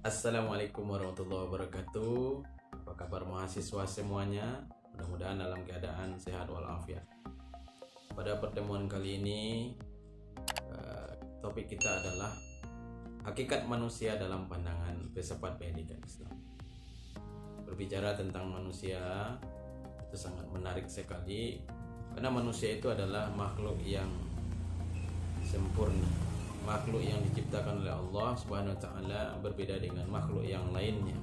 Assalamualaikum warahmatullahi wabarakatuh. Apa kabar mahasiswa semuanya? Mudah-mudahan dalam keadaan sehat walafiat. Pada pertemuan kali ini topik kita adalah hakikat manusia dalam pandangan filsafat pendidikan Islam. Berbicara tentang manusia itu sangat menarik sekali, karena manusia itu adalah makhluk yang sempurna, makhluk yang diciptakan oleh Allah Subhanahu wa taala, berbeda dengan makhluk yang lainnya.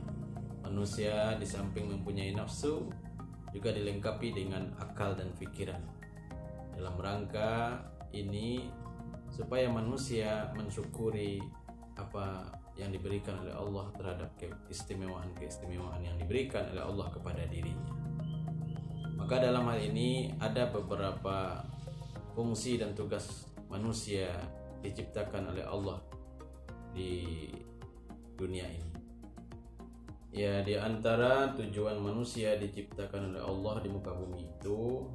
Manusia di samping mempunyai nafsu juga dilengkapi dengan akal dan pikiran. Dalam rangka ini supaya manusia mensyukuri apa yang diberikan oleh Allah terhadap keistimewaan yang diberikan oleh Allah kepada dirinya. Maka dalam hal ini ada beberapa fungsi dan tugas manusia diciptakan oleh Allah di dunia ini. Ya, di antara tujuan manusia diciptakan oleh Allah di muka bumi itu,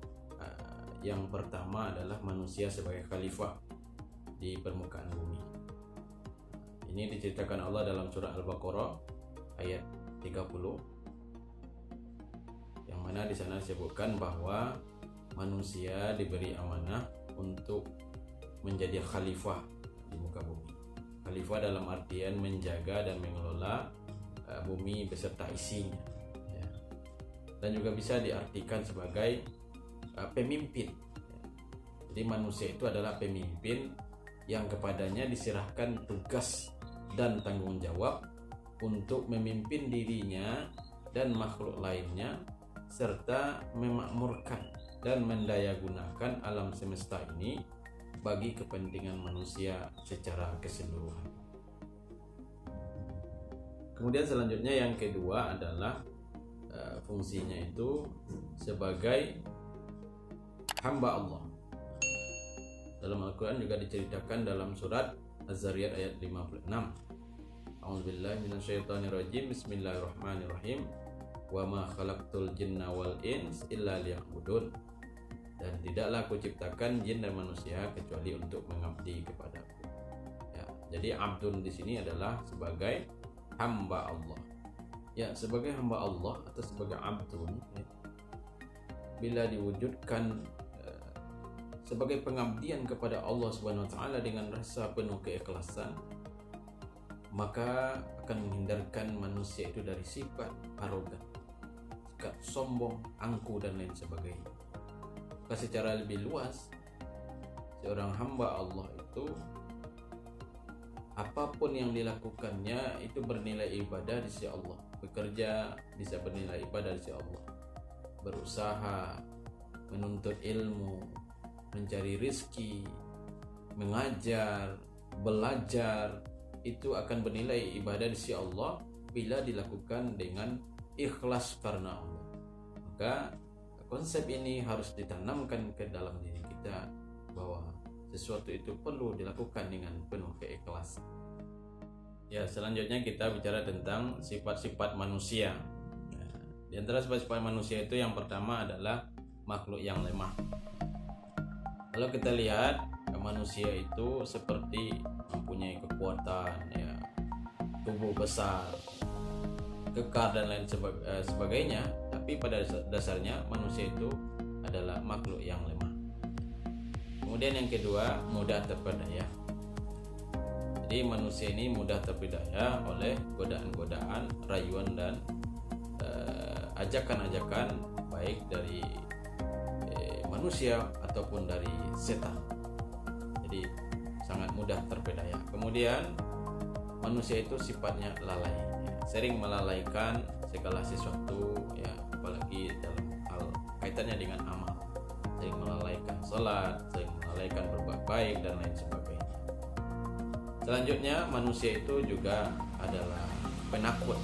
yang pertama adalah manusia sebagai khalifah di permukaan bumi. Ini diceritakan Allah dalam surah Al-Baqarah ayat 30, yang mana di sana disebutkan bahwa manusia diberi amanah untuk menjadi khalifah di muka bumi. Khalifah dalam artian menjaga dan mengelola bumi beserta isinya, ya. Dan juga bisa diartikan sebagai pemimpin. Jadi manusia itu adalah pemimpin yang kepadanya diserahkan tugas dan tanggung jawab untuk memimpin dirinya dan makhluk lainnya, serta memakmurkan dan mendayagunakan alam semesta ini bagi kepentingan manusia secara keseluruhan. Kemudian selanjutnya yang kedua adalah fungsinya itu sebagai hamba Allah. Dalam Al-Quran juga diceritakan dalam surat Az-Zariyat ayat 56. A'udzubillahi minasyaitonirrajim. Bismillahirrahmanirrahim. Wa ma khalaqtul jinna wal ins illa liya'budun. Dan tidaklah aku ciptakan jin dan manusia kecuali untuk mengabdi kepadaku. Ya, jadi abdun di sini adalah sebagai hamba Allah. Ya, sebagai hamba Allah atau sebagai abdun, ya, bila diwujudkan sebagai pengabdian kepada Allah Subhanahu wa taala dengan rasa penuh keikhlasan, maka akan menghindarkan manusia itu dari sifat arogan, sikap sombong, angkuh dan lain sebagainya. Maka secara lebih luas, seorang hamba Allah itu apapun yang dilakukannya itu bernilai ibadah di sisi Allah. Bekerja bisa bernilai ibadah di sisi Allah. Berusaha, menuntut ilmu, mencari rizki, mengajar, belajar, itu akan bernilai ibadah di sisi Allah bila dilakukan dengan ikhlas karena Allah. Maka konsep ini harus ditanamkan ke dalam diri kita, bahwa sesuatu itu perlu dilakukan dengan penuh keikhlasan. Ya, selanjutnya kita bicara tentang sifat-sifat manusia. Di antara sifat-sifat manusia itu yang pertama adalah makhluk yang lemah. Kalau kita lihat, manusia itu seperti mempunyai kekuatan, ya, tubuh besar, kekar dan lain sebagainya, tapi pada dasarnya manusia itu adalah makhluk yang lemah. Kemudian yang kedua, mudah terpedaya. Jadi manusia ini mudah terpedaya oleh godaan-godaan, rayuan dan ajakan-ajakan baik dari manusia ataupun dari setan. Jadi sangat mudah terpedaya. Kemudian manusia itu sifatnya lalai, ya, sering melalaikan segala sesuatu, ya, apalagi dalam hal kaitannya dengan amal. Sering melalaikan salat, sering melalaikan berbuat baik dan lain sebagainya. Selanjutnya manusia itu juga adalah penakut.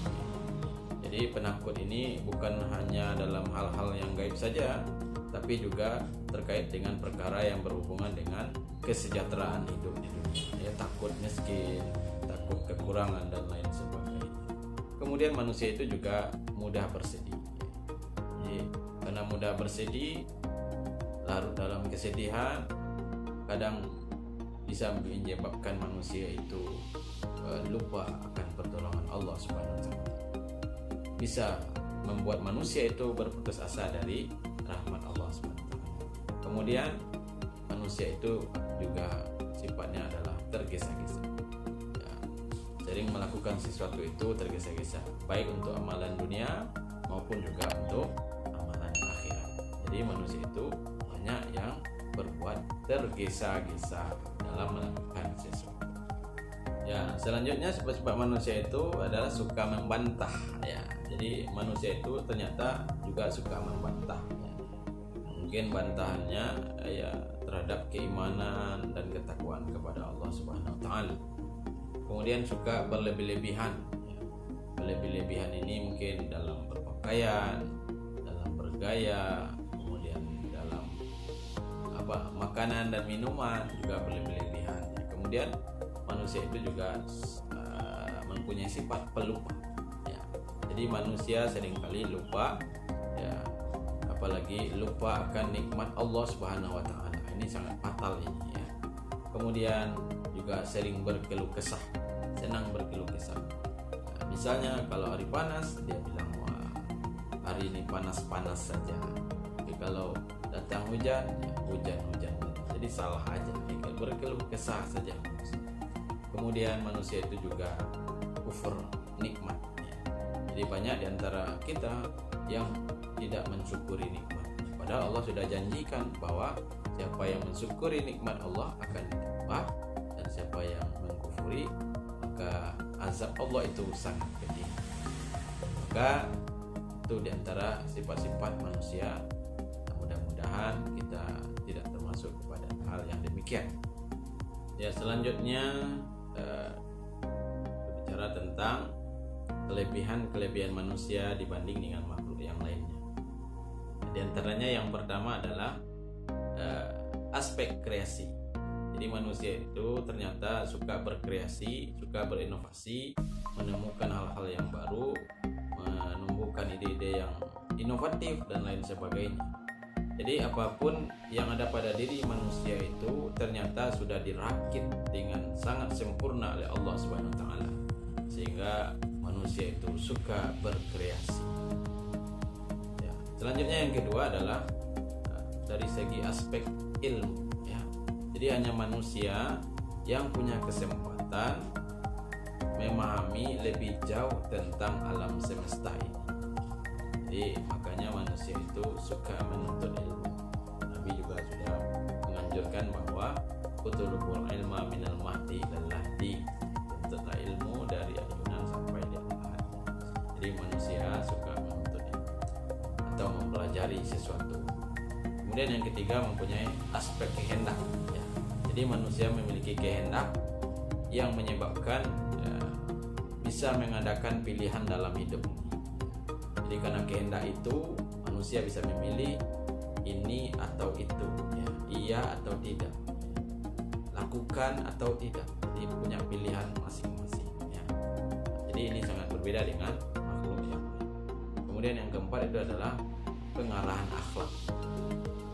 Jadi penakut ini bukan hanya dalam hal-hal yang gaib saja, tapi juga terkait dengan perkara yang berhubungan dengan kesejahteraan hidup di dunia. Ya, takut miskin, takut kekurangan dan lain sebagainya. Kemudian manusia itu juga mudah bersedih. Jadi, karena mudah bersedih, larut dalam kesedihan, kadang bisa menyebabkan manusia itu lupa akan pertolongan Allah Subhanahu wa taala. Bisa membuat manusia itu berputus asa dari rahmat Allah Subhanahu wa taala. Kemudian manusia itu juga sifatnya adalah tergesa-gesa. Ya, sering melakukan sesuatu itu tergesa-gesa, baik untuk amalan dunia maupun juga untuk amalan akhirat. Jadi manusia itu banyak yang berbuat tergesa-gesa dalam melakukan sesuatu. Ya, selanjutnya sifat-sifat manusia itu adalah suka membantah. Ya, jadi manusia itu ternyata juga suka membantah. Ya. Mungkin bantahannya ya terhadap keimanan dan ketakwaan kepada Allah Subhanahu wa taala. Kemudian suka berlebih-lebihan. Ya. Berlebih-lebihan ini mungkin dalam berpakaian, dalam bergaya, kemudian dalam makanan dan minuman juga berlebih-lebihan. Ya. Kemudian manusia itu juga mempunyai sifat pelupa. Ya. Jadi manusia seringkali lupa, ya, apalagi lupa akan nikmat Allah Subhanahu wa taala. Ini sangat fatal ini, ya. Kemudian juga sering berkeluh kesah, senang berkeluh kesah. Nah, misalnya kalau hari panas dia bilang, wah hari ini panas-panas saja. Tapi kalau datang hujan, ya hujan-hujan. Jadi salah aja, ya, berkeluh kesah saja. Kemudian manusia itu juga kufur nikmat. Jadi banyak diantara kita yang tidak mensyukuri nikmat. Padahal Allah sudah janjikan bahwa siapa yang mensyukuri nikmat Allah akan diterima, dan siapa yang mengkufuri maka azab Allah itu sangat pedih. Maka itu diantara sifat-sifat manusia. Mudah-mudahan kita tidak termasuk kepada hal yang demikian. Ya, selanjutnya berbicara tentang kelebihan manusia dibanding dengan makhluk yang lainnya. Di antaranya yang pertama adalah aspek kreasi. Jadi manusia itu ternyata suka berkreasi, suka berinovasi, menemukan hal-hal yang baru, menumbuhkan ide-ide yang inovatif dan lain sebagainya. Jadi apapun yang ada pada diri manusia itu ternyata sudah dirakit dengan sangat sempurna oleh Allah Subhanahu wa taala. Sehingga manusia itu suka berkreasi. Ya. Selanjutnya yang kedua adalah dari segi aspek ilmu, ya. Jadi hanya manusia yang punya kesempatan memahami lebih jauh tentang alam semesta ini. Jadi makanya manusia itu suka menuntut ilmu. Nabi juga sudah menganjurkan bahwa utulubul ilma minal mahdi ilal lahdi, tuntutlah ilmu dari ayunan sampai di akhir. Jadi manusia suka menuntut ilmu atau mempelajari sesuatu. Kemudian yang ketiga mempunyai aspek kehendak, ya. Jadi manusia memiliki kehendak yang menyebabkan bisa mengadakan pilihan dalam hidup. Jadi karena kehendak itu manusia bisa memilih ini atau itu, ya, iya atau tidak, lakukan atau tidak. Jadi punya pilihan masing-masing, ya. Jadi ini sangat berbeda dengan makhluk yang lain. Kemudian yang keempat itu adalah pengarahan akhlak.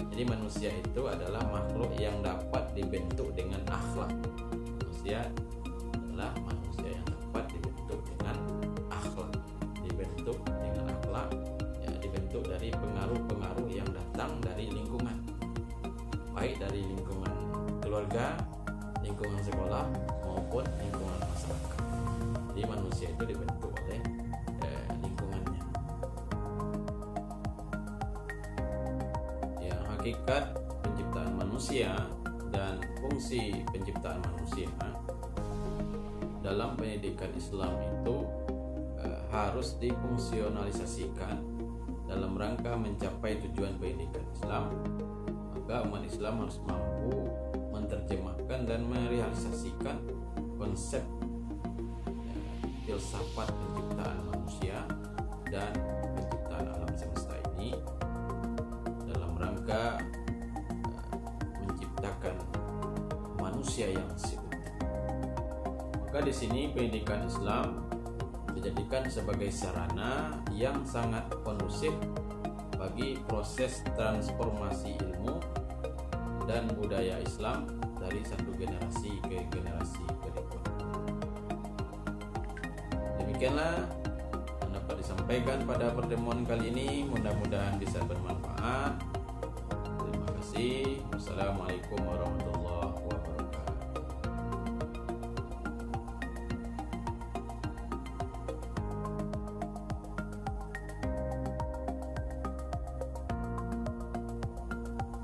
Jadi manusia itu adalah makhluk yang dapat dibentuk dengan akhlak. Manusia adalah manusia yang dapat dibentuk dengan akhlak. Dibentuk dengan akhlak, ya, dibentuk dari pengaruh-pengaruh yang datang dari lingkungan, baik dari lingkungan keluarga, lingkungan sekolah maupun lingkungan masyarakat. Jadi manusia itu dibentuk oleh lingkungannya. Ya, hakikat penciptaan manusia dan fungsi penciptaan manusia dalam pendidikan Islam itu harus difungsionalisasikan dalam rangka mencapai tujuan pendidikan Islam. Maka umat Islam harus mampu menerjemahkan dan merealisasikan konsep filsafat penciptaan manusia dan penciptaan alam semesta ini dalam rangka menciptakan manusia yang seutuhnya. Maka di sini pendidikan Islam dijadikan sebagai sarana yang sangat kondusif bagi proses transformasi ilmu dan budaya Islam dari satu generasi ke generasi berikutnya. Demikianlah yang dapat disampaikan pada pertemuan kali ini, mudah-mudahan bisa bermanfaat. Terima kasih. Wassalamualaikum warahmatullahi wabarakatuh.